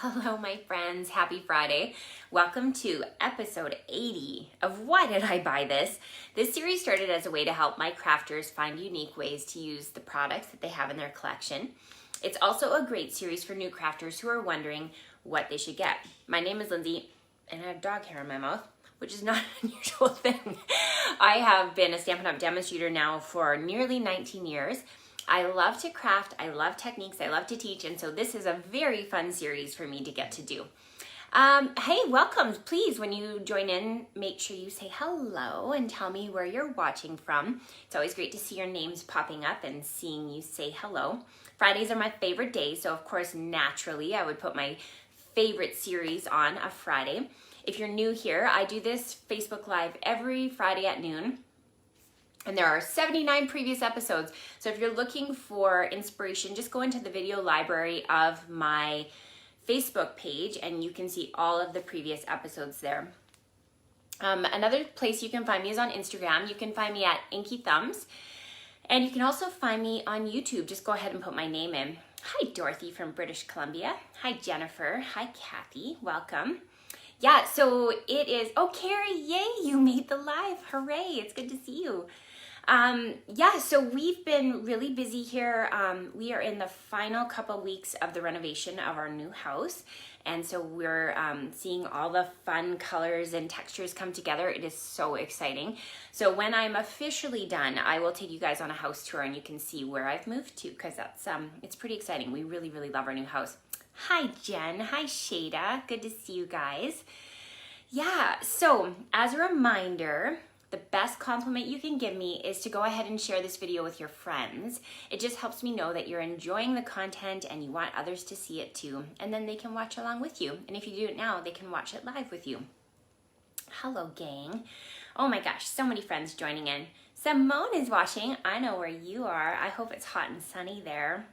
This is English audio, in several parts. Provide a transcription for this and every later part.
Hello, my friends. Happy Friday. Welcome to episode 80 of Why Did I Buy This? This series started as a way to help my crafters find unique ways to use the products that they have in their collection. It's also a great series for new crafters who are wondering what they should get. My name is Lindsay, and I have dog hair in my mouth, which is not an unusual thing. I have been a Stampin' Up! Demonstrator now for nearly 19 years. I love to craft, I love techniques, I love to teach, and so this is a very fun series for me to get to do. Hey, welcome. Please, when you join in, make sure you say hello and tell me where you're watching from. It's always great to see your names popping up and seeing you say hello. Fridays are my favorite days, so of course, naturally, I would put my favorite series on a Friday. If you're new here, I do this Facebook Live every Friday at noon. And there are 79 previous episodes. So if you're looking for inspiration, just go into the video library of my Facebook page and you can see all of the previous episodes there. Another place you can find me is on Instagram. You can find me at Inky Thumbs. And you can also find me on YouTube. Just go ahead and put my name in. Hi, Dorothy from British Columbia. Hi, Jennifer. Hi, Kathy. Welcome. Yeah, so it is, oh, Carrie, yay, you made the live. Hooray, it's good to see you. Yeah, so we've been really busy here. We are in the final couple weeks of the renovation of our new house. And so we're seeing all the fun colors and textures come together. It is so exciting. So when I'm officially done, I will take you guys on a house tour and you can see where I've moved to because that's it's pretty exciting. We really, really love our new house. Hi, Jen. Hi, Shada. Good to see you guys. Yeah, so as a reminder, the best compliment you can give me is to go ahead and share this video with your friends. It just helps me know that you're enjoying the content and you want others to see it too. And then they can watch along with you. And if you do it now, they can watch it live with you. Hello, gang. Oh my gosh, so many friends joining in. Simone is watching. I know where you are. I hope it's hot and sunny there.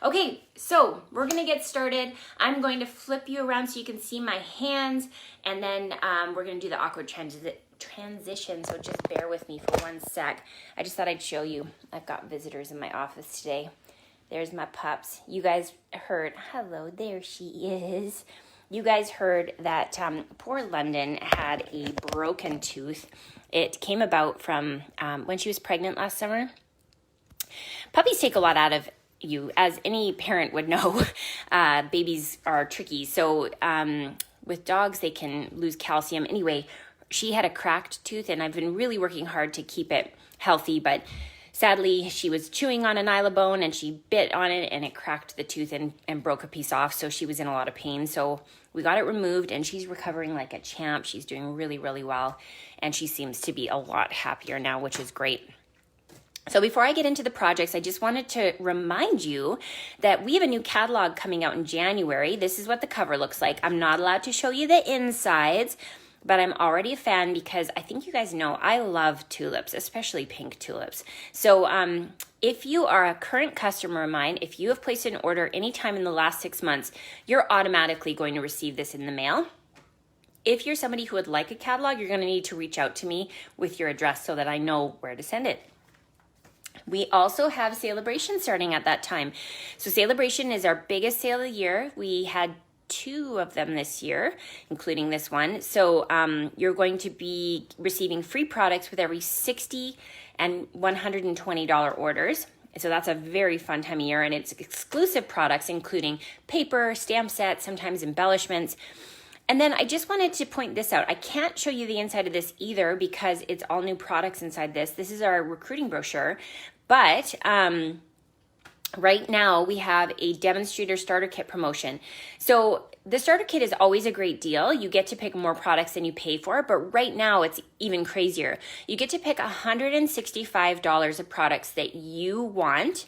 Okay, so we're gonna get started. I'm going to flip you around so you can see my hands, and then we're gonna do the awkward transition, so just bear with me for one sec. I just thought I'd show you. I've got visitors in my office today. There's my pups. You guys heard, hello, there she is. You guys heard that poor London had a broken tooth. It came about from when she was pregnant last summer. Puppies take a lot out of you, as any parent would know. Babies are tricky. So with dogs, they can lose calcium. Anyway, she had a cracked tooth and I've been really working hard to keep it healthy, but sadly she was chewing on an bone and she bit on it and it cracked the tooth and broke a piece off. So she was in a lot of pain. So we got it removed and she's recovering like a champ. She's doing really, really well. And she seems to be a lot happier now, which is great. So before I get into the projects, I just wanted to remind you that we have a new catalog coming out in January. This is what the cover looks like. I'm not allowed to show you the insides, but I'm already a fan because I think you guys know I love tulips, especially pink tulips. So if you are a current customer of mine, if you have placed an order anytime in the last 6 months, you're automatically going to receive this in the mail. If you're somebody who would like a catalog, you're going to need to reach out to me with your address so that I know where to send it. We also have Celebration starting at that time. So Celebration is our biggest sale of the year. We had 2 of them this year, including this one. So you're going to be receiving free products with every $60 and $120 orders. So that's a very fun time of year, and it's exclusive products, including paper, stamp sets, sometimes embellishments. And then I just wanted to point this out. I can't show you the inside of this either because it's all new products inside this. This is our recruiting brochure. But right now we have a demonstrator starter kit promotion. So the starter kit is always a great deal. You get to pick more products than you pay for, but right now it's even crazier. You get to pick $165 of products that you want,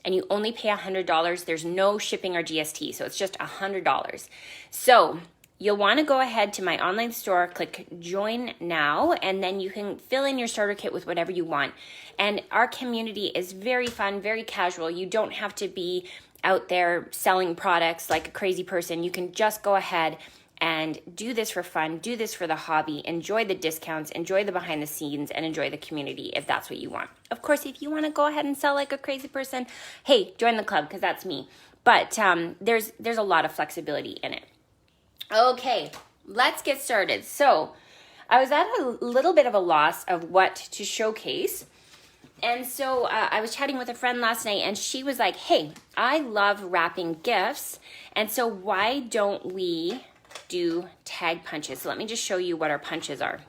and you only pay $100. There's no shipping or GST, so it's just $100. So you'll want to go ahead to my online store, click join now, and then you can fill in your starter kit with whatever you want. And our community is very fun, very casual. You don't have to be out there selling products like a crazy person. You can just go ahead and do this for fun, do this for the hobby, enjoy the discounts, enjoy the behind the scenes, and enjoy the community if that's what you want. Of course, if you want to go ahead and sell like a crazy person, hey, join the club because that's me. But there's a lot of flexibility in it. Okay, let's get started. So I was at a little bit of a loss of what to showcase. And so I was chatting with a friend last night, and she was like, hey, I love wrapping gifts, and so why don't we do tag punches? So let me just show you what our punches are.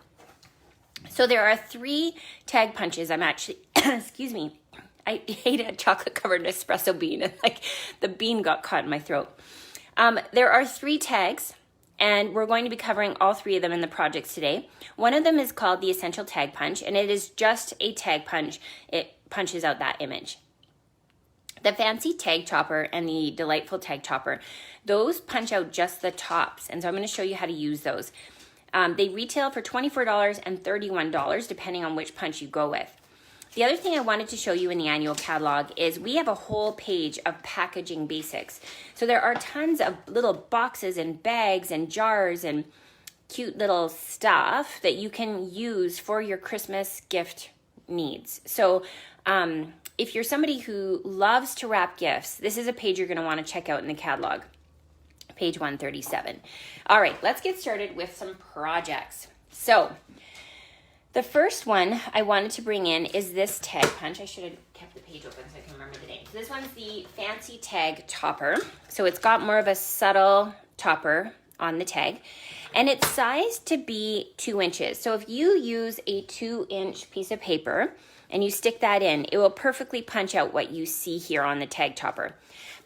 So there are 3 tag punches. I'm actually, excuse me, I ate a chocolate-covered espresso bean, and like the bean got caught in my throat. There are 3 tags, and we're going to be covering all 3 of them in the projects today. One of them is called the Essential Tag Punch, and it is just a tag punch. It punches out that image. The Fancy Tag Chopper and the Delightful Tag Chopper, those punch out just the tops, and so I'm going to show you how to use those. They retail for $24 and $31, depending on which punch you go with. The other thing I wanted to show you in the annual catalog is we have a whole page of packaging basics. So there are tons of little boxes and bags and jars and cute little stuff that you can use for your Christmas gift needs. So if you're somebody who loves to wrap gifts, this is a page you're going to want to check out in the catalog, page 137. All right, let's get started with some projects. So the first one I wanted to bring in is this tag punch. I should have kept the page open so I can remember the name. So this one's the Fancy Tag Topper. So it's got more of a subtle topper on the tag, and it's sized to be 2 inches. So if you use a 2-inch piece of paper and you stick that in, it will perfectly punch out what you see here on the tag topper.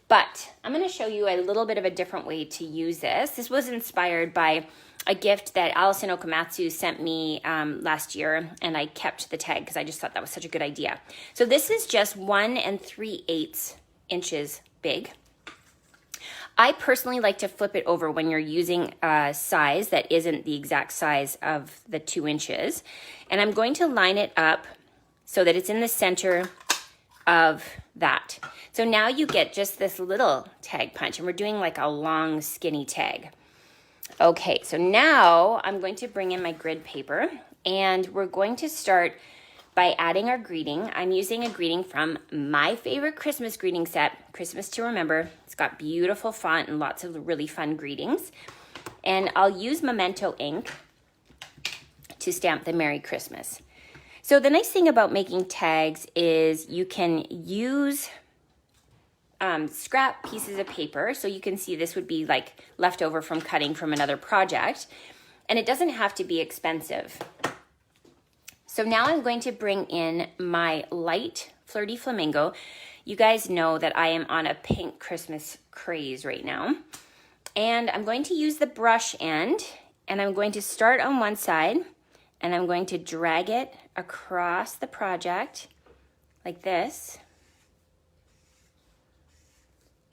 But I'm going to show you a little bit of a different way to use this. This was inspired by a gift that Allison Okamatsu sent me last year, and I kept the tag because I just thought that was such a good idea. So this is just 1 3/8 inches big. I personally like to flip it over when you're using a size that isn't the exact size of the 2 inches. And I'm going to line it up so that it's in the center of that. So now you get just this little tag punch, and we're doing like a long skinny tag. Okay, so now I'm going to bring in my grid paper, and we're going to start by adding our greeting. I'm using a greeting from my favorite Christmas greeting set, Christmas to Remember. It's got beautiful font and lots of really fun greetings. And I'll use Memento ink to stamp the Merry Christmas. So the nice thing about making tags is you can use scrap pieces of paper. So you can see this would be like leftover from cutting from another project. And it doesn't have to be expensive. So now I'm going to bring in my light Flirty Flamingo. You guys know that I am on a pink Christmas craze right now. And I'm going to use the brush end, and I'm going to start on one side, and I'm going to drag it across the project like this.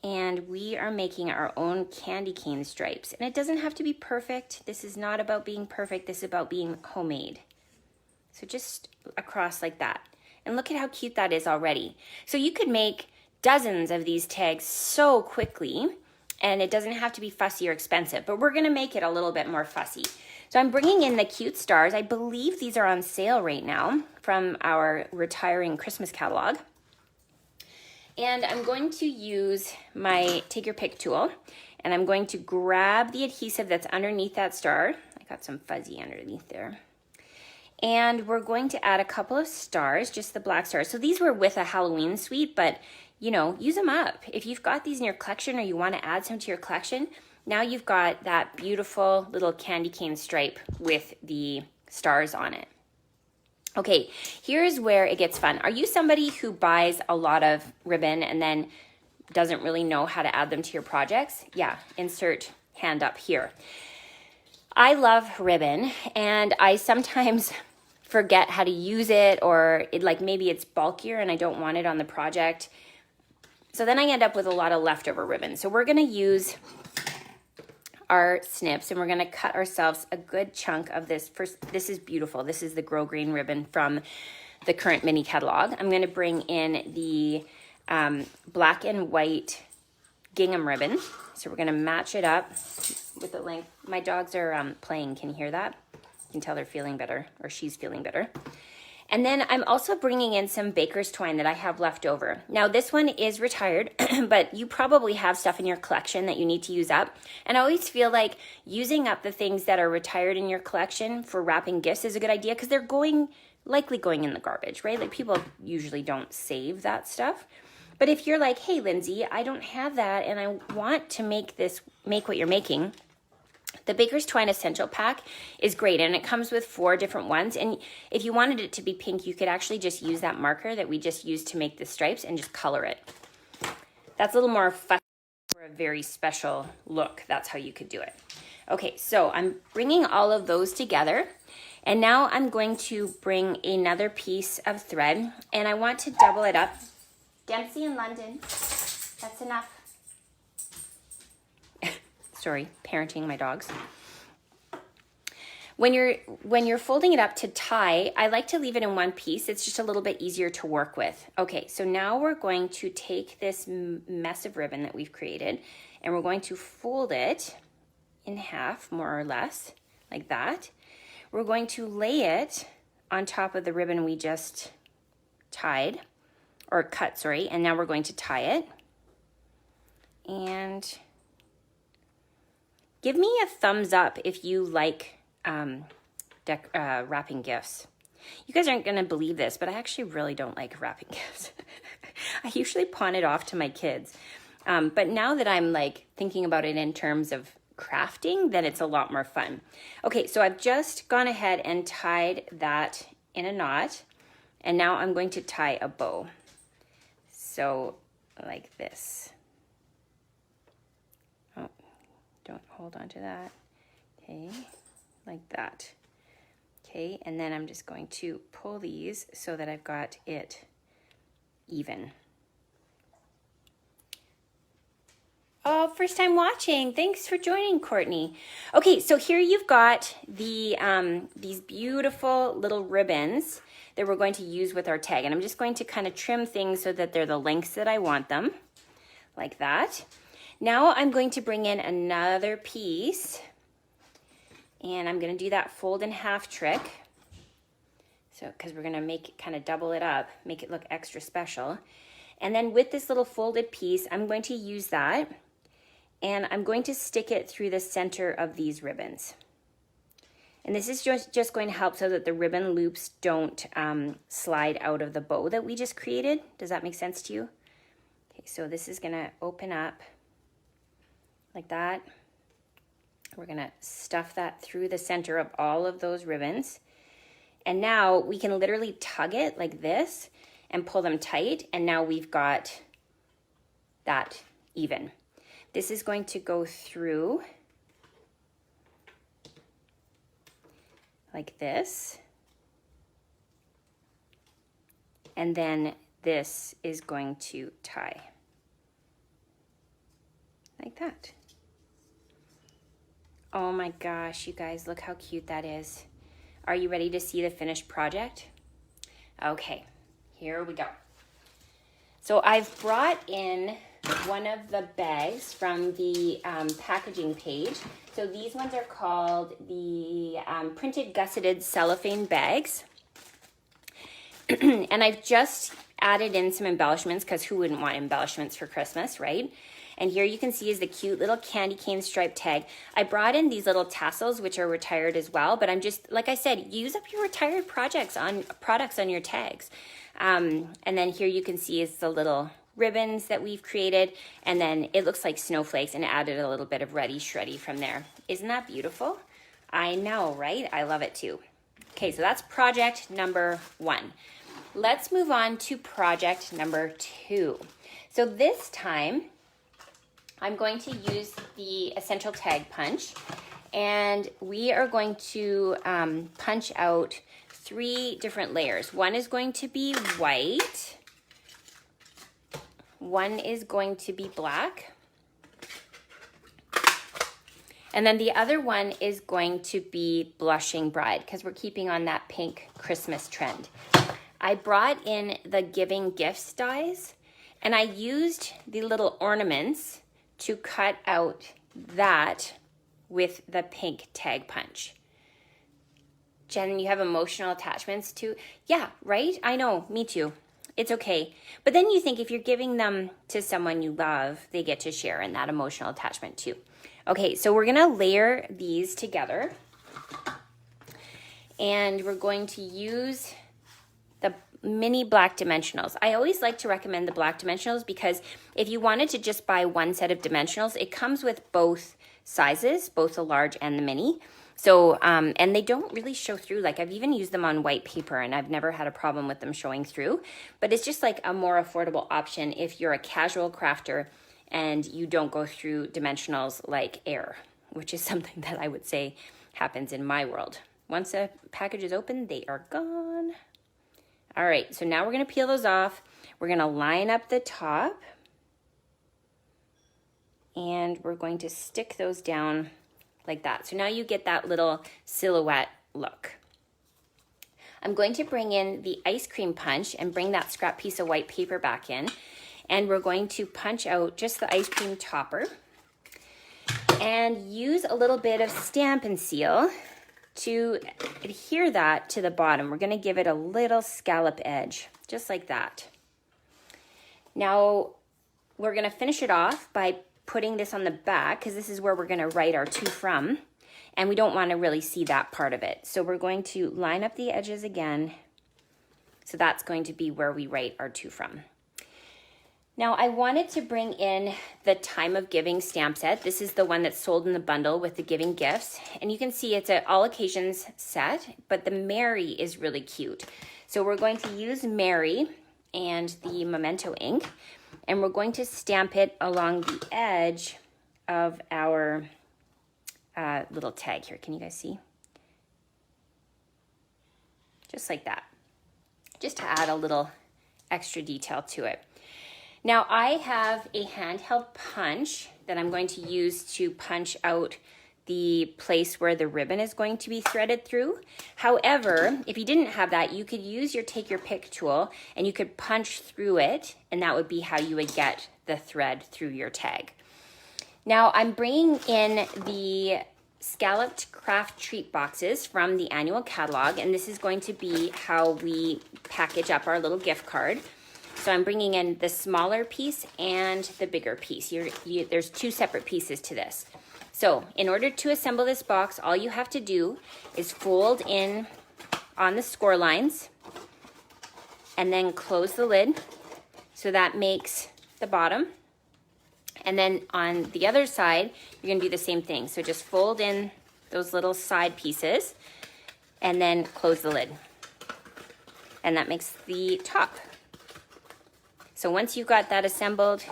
And we are making our own candy cane stripes. And it doesn't have to be perfect. This is not about being perfect. This is about being homemade. So just across like that. And look at how cute that is already. So you could make dozens of these tags so quickly, and it doesn't have to be fussy or expensive, but we're gonna make it a little bit more fussy. So I'm bringing in the cute stars. I believe these are on sale right now from our retiring Christmas catalog. And I'm going to use my take your pick tool, and I'm going to grab the adhesive that's underneath that star. I got some fuzzy underneath there. And we're going to add a couple of stars, just the black stars. So these were with a Halloween suite, but you know, use them up. If you've got these in your collection or you want to add some to your collection, now you've got that beautiful little candy cane stripe with the stars on it. Okay, here's where it gets fun. Are you somebody who buys a lot of ribbon and then doesn't really know how to add them to your projects? Yeah, insert hand up here. I love ribbon, and I sometimes forget how to use it, or maybe it's bulkier and I don't want it on the project. So then I end up with a lot of leftover ribbon. So we're gonna use our snips, and we're gonna cut ourselves a good chunk of this. First, this is beautiful. This is the Grow Green ribbon from the current mini catalog. I'm gonna bring in the black and white gingham ribbon. So we're gonna match it up with the length. My dogs are playing, can you hear that? You can tell they're feeling better, or she's feeling better. And then I'm also bringing in some baker's twine that I have left over. Now this one is retired, but you probably have stuff in your collection that you need to use up. And I always feel like using up the things that are retired in your collection for wrapping gifts is a good idea because they're likely going in the garbage, right? Like people usually don't save that stuff. But if you're like, hey, Lindsay, I don't have that and I want to make what you're making, the Baker's Twine Essential Pack is great, and it comes with 4 different ones. And if you wanted it to be pink, you could actually just use that marker that we just used to make the stripes and just color it. That's a little more fun for a very special look. That's how you could do it. Okay, so I'm bringing all of those together, and now I'm going to bring another piece of thread, and I want to double it up. Dempsey in London, that's enough. Sorry, parenting my dogs. When you're folding it up to tie, I like to leave it in one piece. It's just a little bit easier to work with. Okay, so now we're going to take this mess of ribbon that we've created and we're going to fold it in half, more or less, like that. We're going to lay it on top of the ribbon we just tied, or cut, sorry, and now we're going to tie it. And give me a thumbs up if you like wrapping gifts. You guys aren't going to believe this, but I actually really don't like wrapping gifts. I usually pawn it off to my kids. But now that I'm like thinking about it in terms of crafting, then it's a lot more fun. Okay, so I've just gone ahead and tied that in a knot, and now I'm going to tie a bow. So like this. Oh, don't hold on to that. Okay, like that. Okay, and then I'm just going to pull these so that I've got it even. Oh, first time watching. Thanks for joining, Courtney. Okay, so here you've got the these beautiful little ribbons that we're going to use with our tag. And I'm just going to kind of trim things so that they're the lengths that I want them, like that. Now I'm going to bring in another piece, and I'm going to do that fold in half trick. So, because we're going to make it kind of double it up, make it look extra special. And then with this little folded piece, I'm going to use that, and I'm going to stick it through the center of these ribbons. And this is just going to help so that the ribbon loops don't slide out of the bow that we just created. Does that make sense to you? Okay, so this is going to open up like that. We're going to stuff that through the center of all of those ribbons. And now we can literally tug it like this and pull them tight. And now we've got that even. This is going to go through like this. And then this is going to tie like that. Oh my gosh, you guys, look how cute that is. Are you ready to see the finished project? Okay, here we go. So I've brought in one of the bags from the packaging page. So these ones are called the printed gusseted cellophane bags. And I've just added in some embellishments because who wouldn't want embellishments for Christmas, right? And here you can see is the cute little candy cane stripe tag. I brought in these little tassels, which are retired as well, but I'm just, like I said, use up your retired products on your tags. And then here you can see is the little ribbons that we've created, and then it looks like snowflakes, and added a little bit of ready shreddy from there. Isn't that beautiful? I know, right? I love it too. Okay, so that's project number 1. Let's move on to project number 2. So this time, I'm going to use the Essential Tag Punch, and we are going to punch out 3 different layers. One is going to be white, one is going to be black, and then the other one is going to be Blushing Bride, because we're keeping on that pink Christmas trend. I brought in the Giving Gifts dies, and I used the little ornaments to cut out that with the pink tag punch. Jen, you have emotional attachments to, yeah, right? I know, me too. It's okay. But then you think if you're giving them to someone you love, they get to share in that emotional attachment too. Okay, so we're gonna layer these together. And we're going to use the mini black dimensionals. I always like to recommend the black dimensionals because if you wanted to just buy one set of dimensionals, it comes with both sizes, both the large and the mini. So, and they don't really show through. Like I've even used them on white paper and I've never had a problem with them showing through. But it's just like a more affordable option if you're a casual crafter and you don't go through dimensionals like air, which is something that I would say happens in my world. Once a package is open, they are gone. All right, so now we're gonna peel those off. We're gonna line up the top and we're going to stick those down like that. So now you get that little silhouette look. I'm going to bring in the ice cream punch and bring that scrap piece of white paper back in. And we're going to punch out just the ice cream topper and use a little bit of Stampin' Seal to adhere that to the bottom. We're gonna give it a little scallop edge, just like that. Now, we're gonna finish it off by putting this on the back because this is where we're gonna write our to from, and we don't wanna really see that part of it. So we're going to line up the edges again. So that's going to be where we write our to from. Now I wanted to bring in the Time of Giving stamp set. This is the one that's sold in the bundle with the giving gifts. And you can see it's an all occasions set, but the Mary is really cute. So we're going to use Mary and the Memento ink, and we're going to stamp it along the edge of our little tag here. Can you guys see? Just like that, just to add a little extra detail to it. Now I have a handheld punch that I'm going to use to punch out the place where the ribbon is going to be threaded through. However, if you didn't have that, you could use your take your pick tool and you could punch through it, and that would be how you would get the thread through your tag. Now I'm bringing in the scalloped craft treat boxes from the annual catalog, and this is going to be how we package up our little gift card. So I'm bringing in the smaller piece and the bigger piece. There's two separate pieces to this. So in order to assemble this box, all you have to do is fold in on the score lines and then close the lid. So that makes the bottom. And then on the other side, you're gonna do the same thing. So just fold in those little side pieces and then close the lid. And that makes the top. So once you've got that assembled,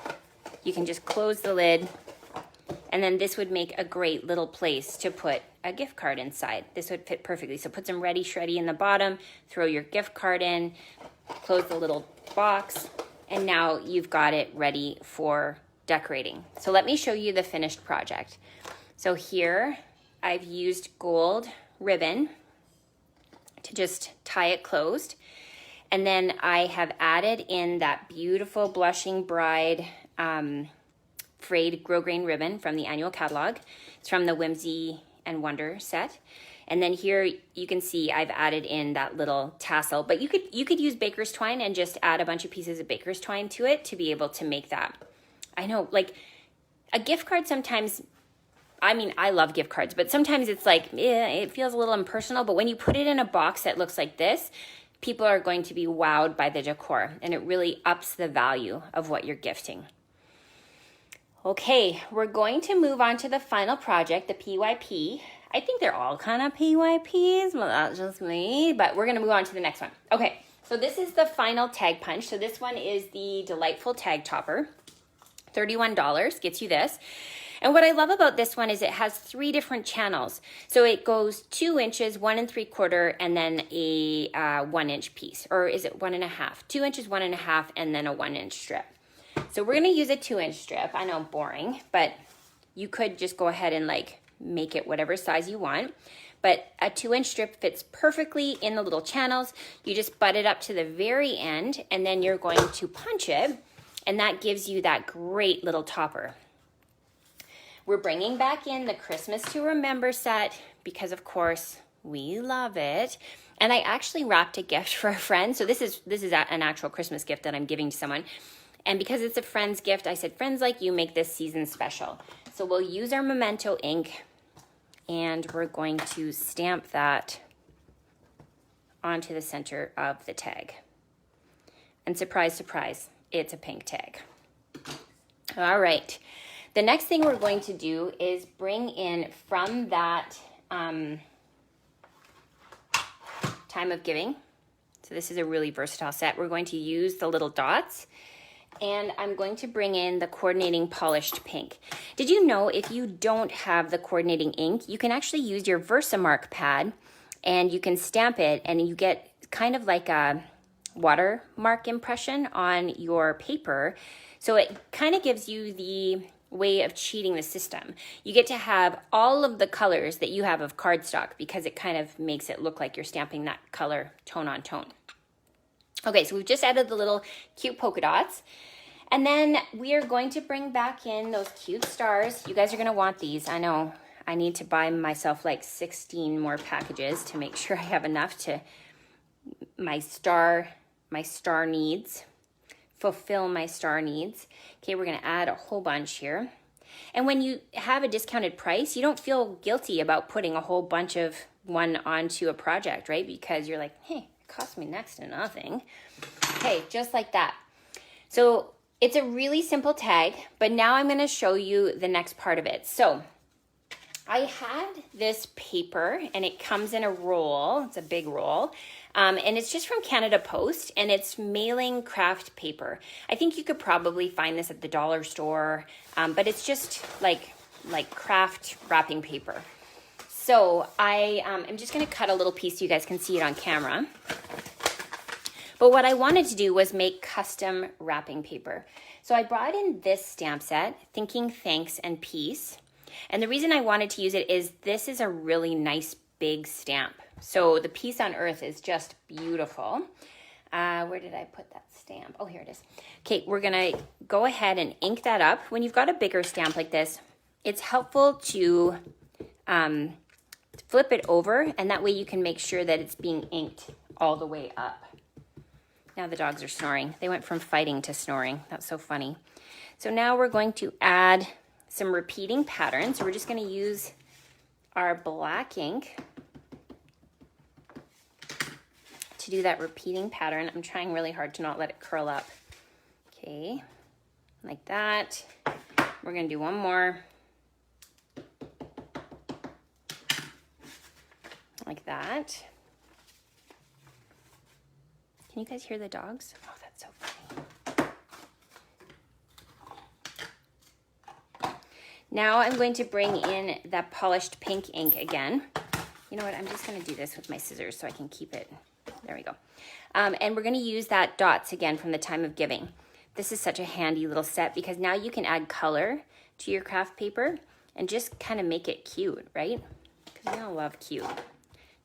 you can just close the lid, and then this would make a great little place to put a gift card inside. This would fit perfectly. So put some Ready Shreddy in the bottom, throw your gift card in, close the little box, and now you've got it ready for decorating. So let me show you the finished project. So here I've used gold ribbon to just tie it closed. And then I have added in that beautiful Blushing Bride frayed grosgrain ribbon from the annual catalog. It's from the Whimsy and Wonder set. And then here you can see I've added in that little tassel, but you could use baker's twine and just add a bunch of pieces of baker's twine to it to be able to make that. I know, like a gift card sometimes, I mean, I love gift cards, but sometimes it's like, it feels a little impersonal, but when you put it in a box that looks like this, people are going to be wowed by the decor, and it really ups the value of what you're gifting. Okay, we're going to move on to the final project, the PYP. I think they're all kind of PYPs, well, that's just me, but we're gonna move on to the next one. Okay, so this is the final tag punch. So this one is the Delightful Tag Topper. $31 gets you this. And what I love about this one is it has 3 different channels. So it goes 2 inches, 1 3/4, and then a 1 inch piece. Or is it 1 1/2? 2 inches, 1 1/2, and then a 1 inch strip. So we're gonna use a 2 inch strip. I know, boring, but you could just go ahead and like make it whatever size you want. But a 2 inch strip fits perfectly in the little channels. You just butt it up to the very end, and then you're going to punch it, and that gives you that great little topper. We're bringing back in the Christmas to Remember set because, of course, We love it. And I actually wrapped a gift for a friend. So this is an actual Christmas gift that I'm giving to someone. And because it's a friend's gift, I said, friends like you make this season special. So we'll use our Memento ink and we're going to stamp that onto the center of the tag. And surprise, surprise, it's a pink tag. All right. The next thing we're going to do is bring in from that Time of Giving. So this is a really versatile set. We're going to use the little dots, and I'm going to bring in the coordinating polished pink. Did you know if you don't have the coordinating ink, you can actually use your Versamark pad and you can stamp it and you get kind of like a watermark impression on your paper. So it kind of gives you the way of cheating the system. You get to have all of the colors that you have of cardstock because it kind of makes it look like you're stamping that color tone on tone. Okay, so we've just added the little cute polka dots. And then we are going to bring back in those cute stars. You guys are gonna want these. I know I need to buy myself like 16 more packages to make sure I have enough to my star needs. Fulfill my star needs. Okay, we're gonna add a whole bunch here. And when you have a discounted price, you don't feel guilty about putting a whole bunch of one onto a project, right? Because you're like, hey, it cost me next to nothing. Okay, just like that. So it's a really simple tag, but now I'm gonna show you the next part of it. So I had this paper and it comes in a roll. It's a big roll. And it's just from Canada Post and it's mailing craft paper. I think you could probably find this at the dollar store, but it's just like craft wrapping paper. So I am just gonna cut a little piece so you guys can see it on camera. But what I wanted to do was make custom wrapping paper. So I brought in this stamp set, Thinking Thanks and Peace. And the reason I wanted to use it is this is a really nice big stamp. So the Peace on Earth is just beautiful. Where did I put that stamp? Oh, here it is. Okay, we're gonna go ahead and ink that up. When you've got a bigger stamp like this, it's helpful to flip it over, and that way you can make sure that it's being inked all the way up. Now the dogs are snoring. They went from fighting to snoring. That's so funny. So now we're going to add some repeating patterns. So we're just gonna use our black ink to do that repeating pattern. I'm trying really hard to not let it curl up. Okay, like that. We're gonna do one more. Like that. Can you guys hear the dogs? Oh, that's so funny. Now I'm going to bring in that polished pink ink again. You know what, I'm just gonna do this with my scissors so I can keep it. There we go. And we're gonna use that dots again from the Time of Giving. This is such a handy little set because now you can add color to your craft paper and just kind of make it cute, right? Because we all love cute,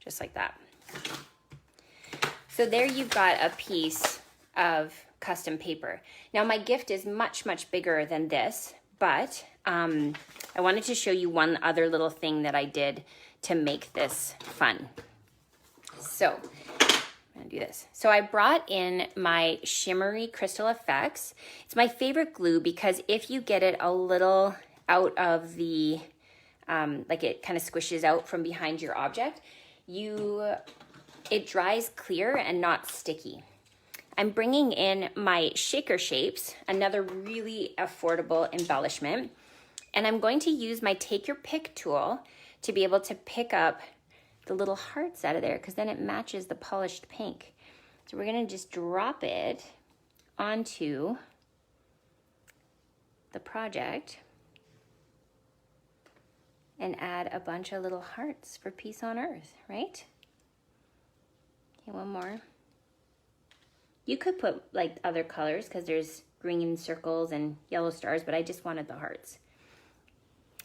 just like that. So there you've got a piece of custom paper. Now my gift is much, much bigger than this, but I wanted to show you one other little thing that I did to make this fun. So I'm gonna do this. So I brought in my shimmery crystal effects. It's my favorite glue because if you get it a little out of the, like it kind of squishes out from behind your object, it dries clear and not sticky. I'm bringing in my shaker shapes, another really affordable embellishment, and I'm going to use my Take Your Pick tool to be able to pick up the little hearts out of there because then it matches the polished pink. So we're gonna just drop it onto the project and add a bunch of little hearts for Peace on Earth, right? Okay, one more. You could put like other colors because there's green circles and yellow stars, but I just wanted the hearts.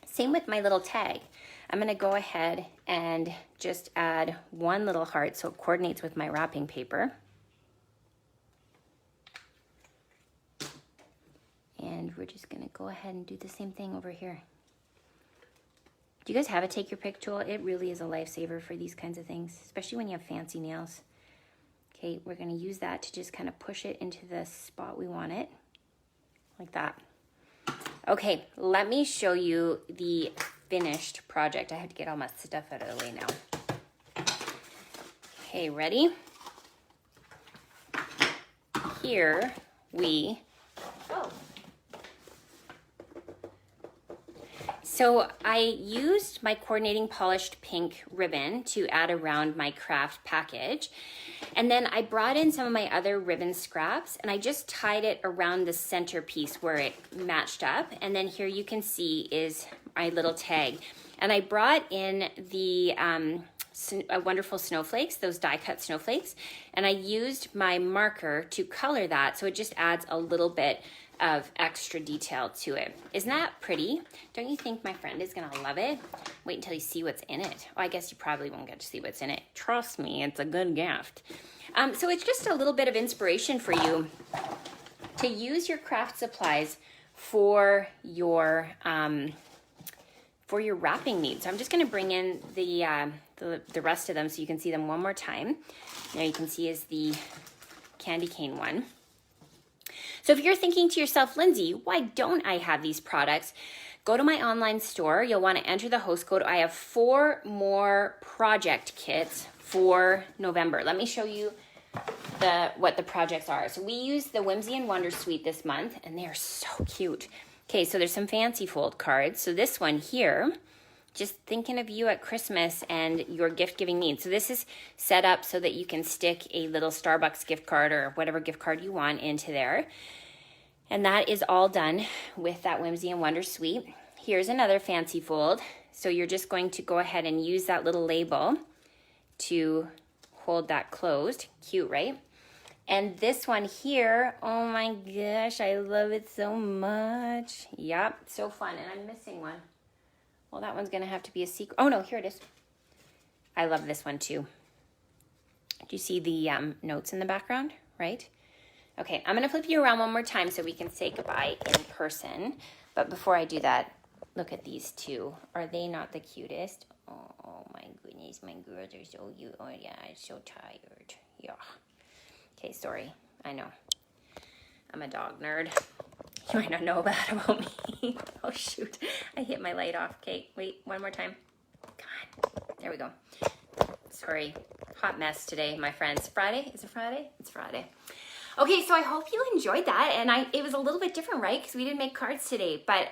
Same with my little tag. I'm gonna go ahead and just add one little heart so it coordinates with my wrapping paper. And we're just gonna go ahead and do the same thing over here. Do you guys have a take your pick tool? It really is a lifesaver for these kinds of things, especially when you have fancy nails. Okay, we're gonna use that to just kind of push it into the spot we want it, like that. Okay, let me show you the finished project. I have to get all my stuff out of the way now. Okay, ready? Here we go. So I used my coordinating polished pink ribbon to add around my craft package. And then I brought in some of my other ribbon scraps and I just tied it around the centerpiece where it matched up. And then here you can see is my little tag. And I brought in the wonderful snowflakes, those die cut snowflakes. And I used my marker to color that. So it just adds a little bit of extra detail to it. Isn't that pretty? Don't you think my friend is gonna love it? Wait until you see what's in it. Oh, I guess you probably won't get to see what's in it. Trust me, it's a good gift. So it's just a little bit of inspiration for you to use your craft supplies for your wrapping needs. So I'm just gonna bring in the rest of them so you can see them one more time. Now you can see is the candy cane one. So if you're thinking to yourself, Lindsay, why don't I have these products? Go to my online store. You'll want to enter the host code. I have 4 more project kits for November. Let me show you what the projects are. So we use the Whimsy and Wonder Suite this month, and they are so cute. Okay, so there's some fancy fold cards. So this one here, just thinking of you at Christmas and your gift giving needs. So this is set up so that you can stick a little Starbucks gift card or whatever gift card you want into there. And that is all done with that Whimsy and Wonder Suite. Here's another fancy fold. So you're just going to go ahead and use that little label to hold that closed. Cute, right? And this one here, oh my gosh, I love it so much. Yep, so fun. And I'm missing one. Well, that one's gonna have to be a secret. Oh no, here it is. I love this one too. Do you see the notes in the background, right? Okay, I'm gonna flip you around one more time so we can say goodbye in person. But before I do that, look at these two. Are they not the cutest? Oh my goodness, my girls are so cute. Oh yeah, I'm so tired. Yeah. Okay, sorry, I know. I'm a dog nerd. You might not know that about me. Oh shoot, I hit my light off. Okay, wait, one more time. God, there we go. Sorry, hot mess today, my friends. Friday, is it Friday? It's Friday. Okay, so I hope you enjoyed that, and it was a little bit different, right? Because we didn't make cards today, but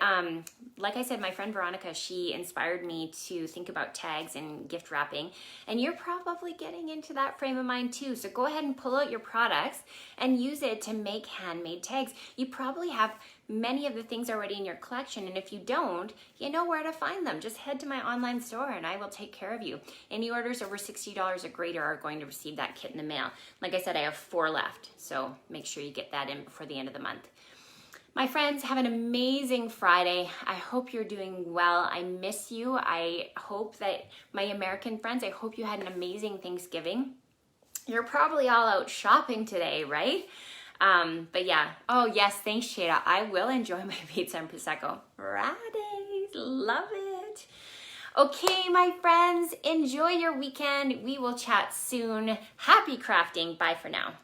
like I said, my friend Veronica, she inspired me to think about tags and gift wrapping, and you're probably getting into that frame of mind too. So go ahead and pull out your products and use it to make handmade tags. You probably have many of the things already in your collection, and if you don't, you know where to find them. Just head to my online store and I will take care of you. Any orders over $60 or greater are going to receive that kit in the mail. Like I said, I have 4 left, so make sure you get that in before the end of the month. My friends, have an amazing Friday. I hope you're doing well. I miss you. I hope that my American friends, I hope you had an amazing Thanksgiving. You're probably all out shopping today, right? But yeah, oh yes, thanks Shada. I will enjoy my pizza and Prosecco. Fridays, love it. Okay, my friends, enjoy your weekend. We will chat soon. Happy crafting. Bye for now.